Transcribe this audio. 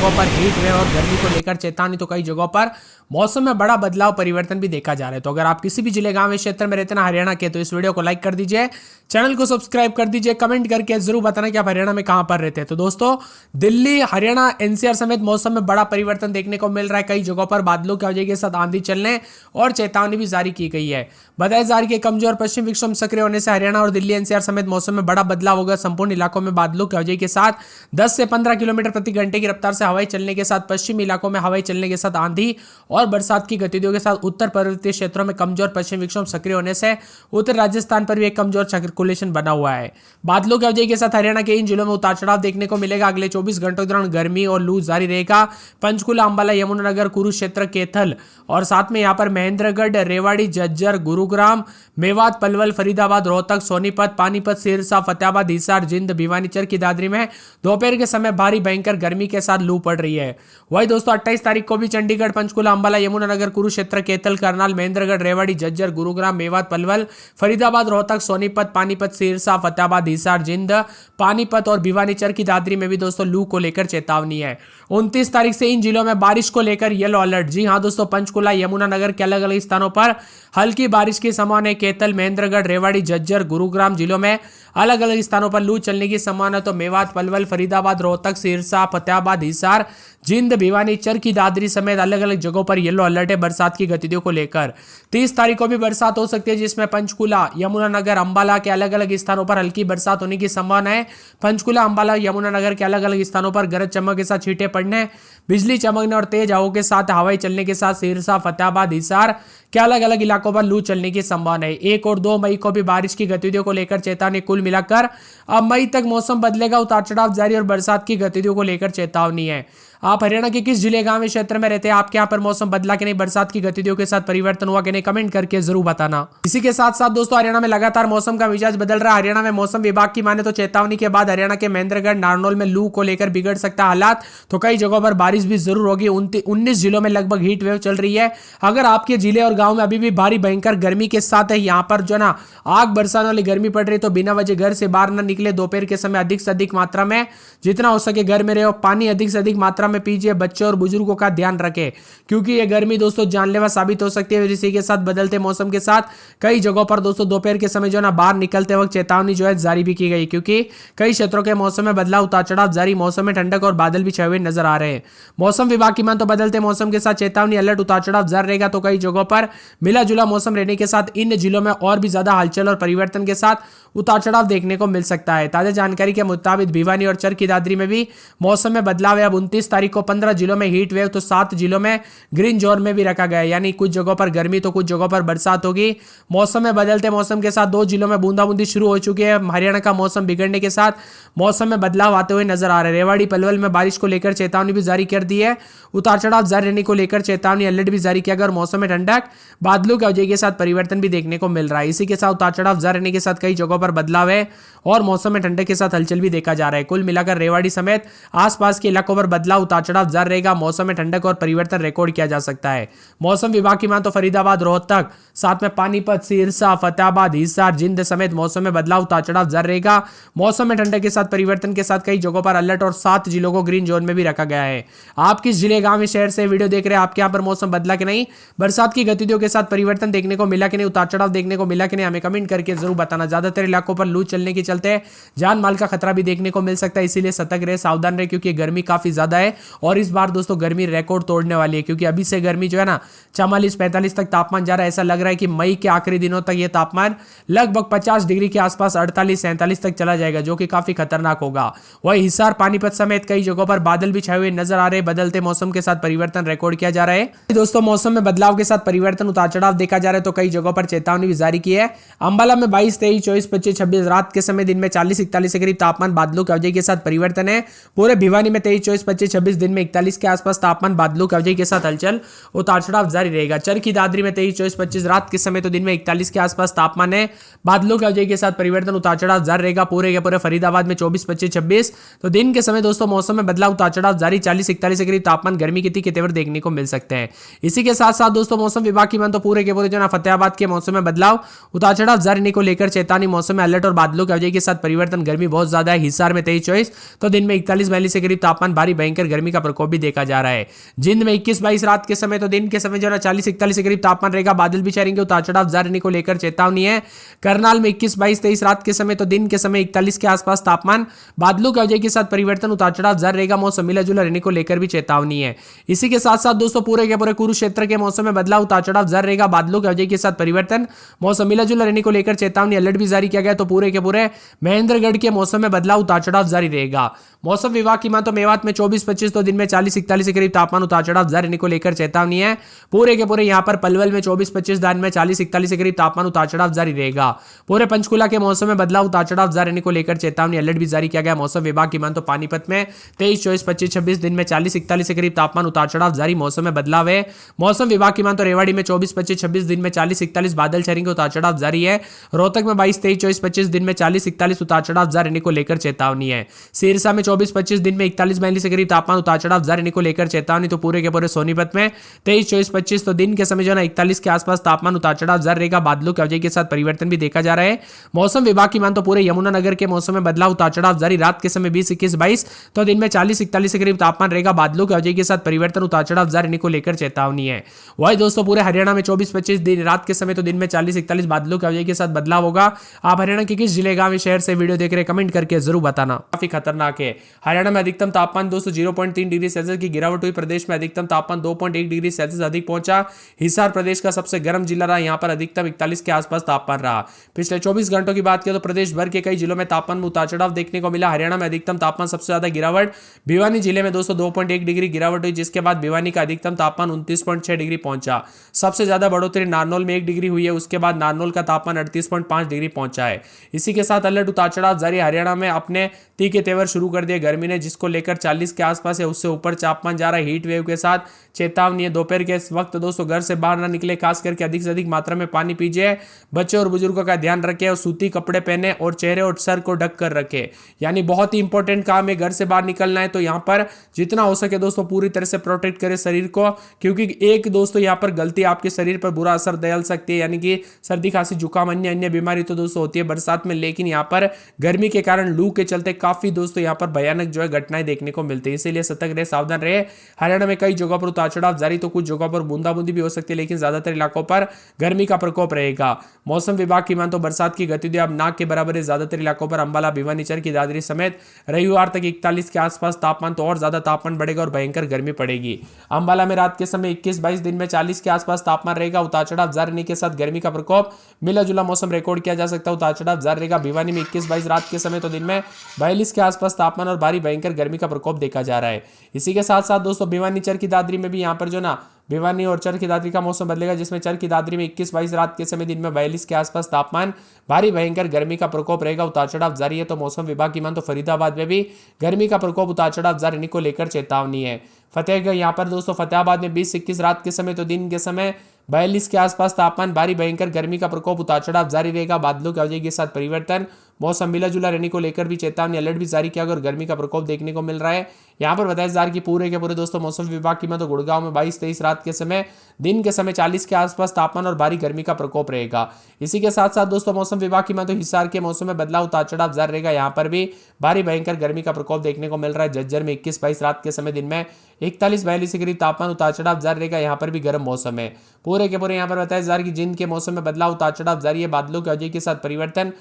जगहों पर heat wave और गर्मी को लेकर चेतावनी, तो कई जगहों पर मौसम में बड़ा बदलाव परिवर्तन भी देखा जा रहा है। तो अगर आप किसी भी जिले गांव क्षेत्र में रहते ना हरियाणा के, तो इस वीडियो को लाइक कर दीजिए, चैनल को सब्सक्राइब कर दीजिए, कमेंट करके जरूर बताना कि आप हरियाणा में कहां पर रहते हैं। तो दोस्तों, दिल्ली, हरियाणा, एनसीआर समेत मौसम में बड़ा परिवर्तन देखने को मिल रहा है। कई जगहों पर बादलों की वजह के साथ आंधी चलने और चेतावनी भी जारी की गई है। बताया जा रहा है कि कमजोर पश्चिम विक्षोभ सक्रिय होने से हरियाणा और दिल्ली एनसीआर समेत मौसम में बड़ा बदलाव होगा। संपूर्ण इलाकों में बादलों की वजह के साथ 10 से 15 किलोमीटर प्रति घंटे की रफ्तार से हवाई चलने के साथ पश्चिमी इलाकों में हवाई चलने के साथ आंधी और बरसात की गतिविधियों के साथ उत्तर पर्वतीय क्षेत्रों में कमजोर पश्चिम विक्षोभ सक्रिय होने से उत्तर राजस्थान पर भी एक कमजोर सर्कुलेशन बना हुआ है। बादलों की वजह के साथ हरियाणा के इन जिलों में उतार चढ़ाव देखने को मिलेगा। अगले 24 घंटों के दौरान गर्मी और लू जारी रहेगा। पंचकुला, अंबाला, यमुनानगर, कुरुक्षेत्र, कैथल और साथ में यहाँ पर महेंद्रगढ़, रेवाड़ी, झज्जर, गुरुग्राम, मेवात, पलवल, फरीदाबाद, रोहतक, सोनीपत, पानीपत, सिरसा, फतेहाबाद, हिसार, जिंद, भिवानी, चरखी दादरी में दोपहर के समय भारी भयंकर गर्मी के साथ लू पड़ रही है। वही दोस्तों 28 तारीख को भी चंडीगढ़, पंचकुला, अंबाला, यमुनानगर, कुरुक्षेत्र, कैथल, करनाल, महेंद्रगढ़, रेवाड़ी, झज्जर, गुरुग्राम, मेवात, पलवल, फरीदाबाद, रोहतक, सोनीपत, पानीपत, सिरसा, फतेहाबाद, हिसार, जिंद, पानीपत और भिवानी, चरखी दादरी में भी दोस्तों लू को लेकर चेतावनी है। 29 तारीख से इन जिलों में बारिश को लेकर येलो अलर्ट। जी हां दोस्तों, पंचकुला, यमुनानगर के अलग अलग स्थानों पर हल्की बारिश की संभावना है। कैथल, महेंद्रगढ़, रेवाड़ी, झज्जर, गुरुग्राम जिलों में अलग अलग स्थानों पर लू चलने की संभावना। तो मेवात, पलवल, फरीदाबाद, रोहतक, सिरसा, फतेहाबाद, हिसार, जिंद, भिवानी, चरखी दादरी समेत अलग अलग जगहों पर येलो अलर्ट है बरसात की गतिविधियों को लेकर। 30 तारीख को भी बरसात हो सकती है, जिसमें पंचकुला, यमुनानगर, अंबाला के अलग अलग स्थानों पर हल्की बरसात होने की संभावना है। पंचकुला, अंबाला, यमुनानगर के अलग अलग स्थानों पर गरज चमक के साथ छींटे पड़ने, बिजली चमकने और तेज हवाओं के साथ हवाई चलने के साथ सिरसा, फतेहाबाद, हिसार के अलग अलग इलाकों पर लू चलने की संभावना है। 1 और 2 मई को भी बारिश की गतिविधियों को लेकर चेतावनी। कुल मिलाकर अब मई तक मौसम बदलेगा, उतार चढ़ाव जारी और बरसात की गतिविधियों को लेकर चेतावनी है। आप हरियाणा के किस जिले गांव क्षेत्र में रहते हैं? आपके यहाँ पर मौसम बदला कि नहीं? बरसात की गतिविधियों के साथ परिवर्तन हुआ कि नहीं? कमेंट करके जरूर बताना। इसी के साथ साथ दोस्तों, हरियाणा में लगातार मौसम का मिजाज बदल रहा है। हरियाणा में मौसम विभाग की माने तो चेतावनी के बाद हरियाणा के महेंद्रगढ़, नारनौल में लू को लेकर बिगड़ सकता है हालात। तो कई जगहों पर बारिश भी जरूर होगी। 19 जिलों में लगभग हीट वेव चल रही है। अगर आपके जिले और गाँव में अभी भी भारी भयंकर गर्मी के साथ है, यहाँ पर जो ना आग बरसाने वाली गर्मी पड़ रही है, तो बिना वजह घर से बाहर न निकले। दोपहर के समय अधिक से अधिक मात्रा में जितना हो सके घर में रहो। पानी अधिक से अधिक मात्रा में पीजिए। बच्चों और बुजुर्गों का ध्यान रखें, क्योंकि ये गर्मी दोस्तों जानलेवा साबित हो सकती है। इसी के साथ बदलते मौसम के साथ कई जगहों पर दोस्तों दोपहर के समय जो ना बाहर निकलते वक्त चेतावनी जो है जारी भी की गई, क्योंकि कई क्षेत्रों के मौसम में बदलाव, उतार चढ़ाव जारी। मौसम में ठंडक और बादल भी छाए हुए नजर आ रहे हैं। मौसम विभाग की मान तो बदलते मौसम के साथ चेतावनी, अलर्ट, उतार चढ़ाव जारी रहेगा। तो कई जगहों पर मिला जुला मौसम रहने के साथ इन जिलों में और भी ज्यादा हलचल और परिवर्तन के साथ उतार चढ़ाव देखने को मिल सकता है। ताजा जानकारी के मुताबिक भिवानी और चरखी दादरी में भी मौसम में बदलाव है। अब 29 तारीख को 15 जिलों में हीट वेव, तो 7 जिलों में ग्रीन जोन में भी रखा गया है। यानी कुछ जगहों पर गर्मी तो कुछ जगहों पर बरसात होगी। मौसम में बदलते मौसम के साथ 2 जिलों में बूंदाबूंदी शुरू हो चुकी है। हरियाणा का मौसम बिगड़ने के साथ मौसम में बदलाव आते हुए नजर आ रहे हैं। रेवाड़ी, पलवल में बारिश को लेकर चेतावनी भी जारी कर दी है। उतार चढ़ाव जारी रहने को लेकर चेतावनी, अलर्ट भी जारी किया गया और मौसम में ठंडक, बादलों की वजह के साथ परिवर्तन भी देखने को मिल रहा है। इसी के साथ उतार चढ़ाव जारी रहने के साथ कई जगहों पर बदलाव है और मौसम में ठंडक के साथ हलचल भी देखा जा रहा है। कुल मिलाकर रेवाड़ी समेत आसपास के इलाकों पर बदलाव, उतार चढ़ाव जारी रहेगा। मौसम में ठंडक और परिवर्तन रिकॉर्ड किया जा सकता है। मौसम विभाग की मान तो फरीदाबाद, रोहतक, साथ में पानीपत, सिरसा, फतेहाबाद, हिसार, जिंद समेत मौसम में बदलाव, उतार चढ़ाव जारी रहेगा। मौसम में ठंडक के साथ परिवर्तन के साथ कई जगहों पर अलर्ट और 7 जिलों को ग्रीन जोन में भी रखा गया है। आप किस जिले, गांव, शहर से वीडियो देख रहे हैं? आपके यहाँ पर मौसम बदला कि नहीं? बरसात की गतिविधियों के साथ परिवर्तन देखने को मिला कि नहीं? उतार चढ़ाव देखने को मिला कि नहीं? हमें कमेंट करके जरूर बताना। ज्यादातर इलाकों पर लू चलने के चलते जान माल का खतरा भी देखने को मिल सकता है, इसीलिए सतर्क रहे, सावधान रहे, क्योंकि गर्मी काफी ज्यादा है और इस बार दोस्तों गर्मी रिकॉर्ड तोड़ने वाली है। क्योंकि अभी से गर्मी जो है ना 44-45 तक तापमान जा रहा है। ऐसा लग रहा है कि मई के आखिरी दिनों तक ये तापमान लगभग 50 डिग्री के आसपास 48-47 तक चला जाएगा, जो कि काफी खतरनाक होगा। वही हिसार, पानीपत समेत कई जगहों पर बादल भी छाए हुए नजर आ रहे हैं। बदलते मौसम के साथ परिवर्तन रिकॉर्ड किया जा रहा है। दोस्तों, मौसम में बदलाव के साथ परिवर्तन, उतार चढ़ाव देखा जा रहा है। तो कई जगहों पर चेतावनी भी जारी की है। अंबाला में 22, 23, 24, 25, 26 रात के समय दिन में 40-41 के करीब तापमान, बादलों की वजह के साथ परिवर्तन है। पूरे भिवानी में 23, 24, 25, 26 दिन में 41 के आसपास तापमान, बादलों की वजह के साथ हलचल, उतार चढ़ाव जारी रहेगा। चरखी दादरी में 23, 24, 25 रात के समय तो दिन में 41 के आसपास तापमान है। बादलों की वजह के साथ परिवर्तन, उतार चढ़ाव जारी रहेगा। पूरे के पूरे फरीदाबाद में 24, 25, 26 तो दिन के समय दोस्तों मौसम में बदलाव, उतार चढ़ाव जारी। 40-41 के करीब तापमान, गर्मी के तेवर देखने को मिल सकते हैं। इसी के साथ साथ दोस्तों मौसम विभाग की मान तो पूरे के पूरे जो ना फतेहाबाद के मौसम में बदलाव, उतार चढ़ाव जारी को लेकर चेतावनी। मौसम मौसम में अलर्ट और बादलों की वजह के साथ परिवर्तन, गर्मी बहुत ज्यादा है। हिसार में 23-24 तो दिन में 41-42 के करीब तापमान, भारी भयंकर गर्मी का प्रकोप भी देखा जा रहा है। जिंद में 21-22 रात के समय तो दिन के समय जो है 40-41 के करीब तापमान रहेगा, बादल भी छाएंगे, उतार चढ़ाव जारी रहने को लेकर चेतावनी है। करनाल में 21-22-23 रात के समय तो दिन के समय 41 के आसपास तापमान, बादलों की वजह के साथ परिवर्तन, उतार चढ़ाव जारी रहेगा, मौसम मिला जुला रहने को लेकर भी चेतावनी है। इसी के साथ साथ दोस्तों पूरे के पूरे कुरुक्षेत्र के मौसम में बदलाव, उतार चढ़ाव जारी रहेगा, बादलों की वजह के साथ परिवर्तन, मौसम मिला जुला रहने को लेकर चेतावनी, अलर्ट भी जारी किया गया। तो पूरे के पूरे महेंद्रगढ़ के मौसम में बदलाव, उतार चढ़ाव जारी रहेगा। मौसम विभाग की माने तो मेवात में 24-25 तो दिन में 40-41 के करीब तापमान, उतार चढ़ाव जारी रहने को लेकर चेतावनी है। पूरे के पूरे यहां पर पलवल में 24-25 दिन में 40-41 के करीब तापमान, उतार चढ़ाव जारी रहेगा। पूरे पंचकुला के मौसम में बदलाव, उतार चढ़ाव जारी रहने को लेकर चेतावनी, अलर्ट भी जारी किया गया। मौसम विभाग की माने तो पानीपत में 23-24-25-26 दिन में 40-41 के करीब तापमान, उतार चढ़ाव जारी, मौसम में बदलाव है। मौसम विभाग की माने तो रेवाड़ी में 24-25-26 दिन में 40-41 बादल छाएंगे, उतार चढ़ाव जारी है। रोहतक में 22-23-24-25 दिन में 40-41 उतार चढ़ाव जारी रहने को लेकर चेतावनी है। सिरसा में 24-25 दिन में 41-42 के करीब तापमान, उतार चढ़ाव जारी रहने को लेकर चेतावनी। तो पूरे के पूरे सोनीपत में 23-24-25 तो दिन के समय जो है 41 के आसपास तापमान, उतार चढ़ाव जारी रहेगा, बादलों की वजह के साथ परिवर्तन भी देखा जा रहा है। मौसम विभाग की मान तो पूरे यमुनानगर के मौसम में बदलाव, उतार चढ़ाव जारी, रात के समय 20-21-22 तो दिन में 40-41 के करीब तापमान रहेगा, बादलों की वजह के साथ परिवर्तन, उतार चढ़ाव जारी रहने को लेकर चेतावनी है। वही दोस्तों पूरे हरियाणा में 24-25 दिन रात के समय तो दिन में 40-41 बादलों की वजह के साथ बदलाव होगा। आप हरियाणा के किस जिले, गांव, शहर से वीडियो देख रहे हैं कमेंट करके जरूर बताना। काफी खतरनाक है। हरियाणा में अधिकतम तापमान दोस्तों 0.3 डिग्री सेल्सियस की गिरावट हुई। प्रदेश में अधिकतम तापमान 2.1 डिग्री सेल्सियस अधिक पहुंचा। हिसार प्रदेश का सबसे गर्म जिला रहा, यहां पर अधिकतम 41 के आसपास तापमान रहा। पिछले 24 घंटों की बात करें तो प्रदेश भर के कई जिलों में तापमान में उतार चढ़ाव देखने को मिला। हरियाणा में अधिकतम तापमान सबसे ज्यादा गिरावट भिवानी जिले में दोस्तों 2.1 डिग्री गिरावट हुई, जिसके बाद भिवानी का अधिकतम तापमान 29.6 डिग्री पहुंचा। सबसे ज्यादा बढ़ोतरी नारनौल में 1 डिग्री हुई है, उसके बाद नारनौल का तापमान 38.5 डिग्री पहुंचा है। इसी के साथ अलर्ट, उतार चढ़ाव जारी। हरियाणा में अपने तीखे तेवर शुरू कर दिए गर्मी ने, जिसको लेकर 40 के आसपास है, उससे ऊपर तापमान जा रहा है। हीट वेव के साथ चेतावनी है। दोपहर के वक्त दोस्तों घर से बाहर ना निकले, खास करके अधिक से अधिक मात्रा में पानी पीजिए। बच्चे और बुजुर्गों का ध्यान रखें और सूती कपड़े पहने और चेहरे और सर को ढक कर रखें। यानी बहुत ही इंपॉर्टेंट काम है, घर से बाहर निकलना है तो यहाँ पर जितना हो सके दोस्तों पूरी तरह से प्रोटेक्ट करें शरीर को, क्योंकि एक दोस्तों यहाँ पर गलती आपके शरीर पर बुरा असर डाल सकती है, यानी कि सर्दी खांसी जुकाम अन्य अन्य बीमारी तो दोस्तों होती है बरसात में, लेकिन यहाँ पर गर्मी के कारण लू के चलते काफी दोस्तों यहाँ पर भयानक जो है घटनाएं देखने को मिलती है, इसीलिए सतर्क रहे, सावधान रहे। हरियाणा में कई जगहों पर उतार चढ़ाव जारी, तो कुछ जगहों पर बूंदाबूंदी भी हो सकती है, लेकिन ज्यादातर इलाकों पर गर्मी का प्रकोप रहेगा। मौसम विभाग की मान तो बरसात की गतिविधि अब नाक के बराबर है। ज्यादातर इलाकों पर अंबाला, भिवानी, चरखी दादरी समेत रविवार तक 41 के आसपास तापमान, तो और ज्यादा तापमान बढ़ेगा और भयंकर गर्मी पड़ेगी। अंबाला में रात के समय 21-22 दिन में 40 के आसपास तापमान रहेगा। उतार चढ़ाव जारी रहने के साथ गर्मी का प्रकोप मिला जुला मौसम रिकॉर्ड किया जा सकता है। उतार चढ़ाव जारी रहेगा। भिवानी में 21-22 रात के समय तो दिन में 42 के आसपास तापमान और भारी भयंकर गर्मी का प्रकोप देखा जा रहा है। इसी के साथ साथ दोस्तों भिवानी, चरखी दादरी में भी यहाँ पर जो ना भिवानी और चरखी दादरी का मौसम बदलेगा, जिसमें चरखी दादरी में 21-22 रात के समय दिन में 42 के आसपास तापमान, भारी भयंकर गर्मी का प्रकोप रहेगा। उतार चढ़ाव जारी है। तो मौसम विभाग की मान तो फरीदाबाद में भी गर्मी का प्रकोप, उतार चढ़ाव जारी को लेकर चेतावनी है। फतेहगढ़ यहाँ पर दोस्तों फतेहाबाद में 20-21 रात के समय तो दिन के समय 42 के आसपास तापमान, भारी भयंकर गर्मी का प्रकोप, उतार चढ़ाव जारी रहेगा। बादलों की वजह के साथ परिवर्तन, मौसम मिला जुला रहने को लेकर भी चेतावनी, अलर्ट भी जारी किया गया और गर्मी का प्रकोप देखने को मिल रहा है। यहाँ पर बताया जा रहा है कि पूरे के पूरे दोस्तों मौसम विभाग की मैं तो गुड़गांव में 22-23 रात के समय दिन के समय 40 के आसपास तापमान और भारी गर्मी का प्रकोप रहेगा। इसी के साथ साथ दोस्तों मौसम विभाग की मैं तो हिसार के मौसम में बदलाव, उतार चढ़ाव जारी रहेगा। यहाँ पर भी भारी भयंकर गर्मी का प्रकोप देखने को मिल रहा है। झज्जर में 21-22 रात के समय दिन में 41-42 के करीब तापमान, उतार चढ़ाव जारी रहेगा। यहाँ पर भी गर्म मौसम है। पूरे के पूरे यहाँ पर बताया जा रहा है कि जिन के मौसम में बदलाव, उतार चढ़ाव जारी है। बादलों की वजह के साथ परिवर्तन,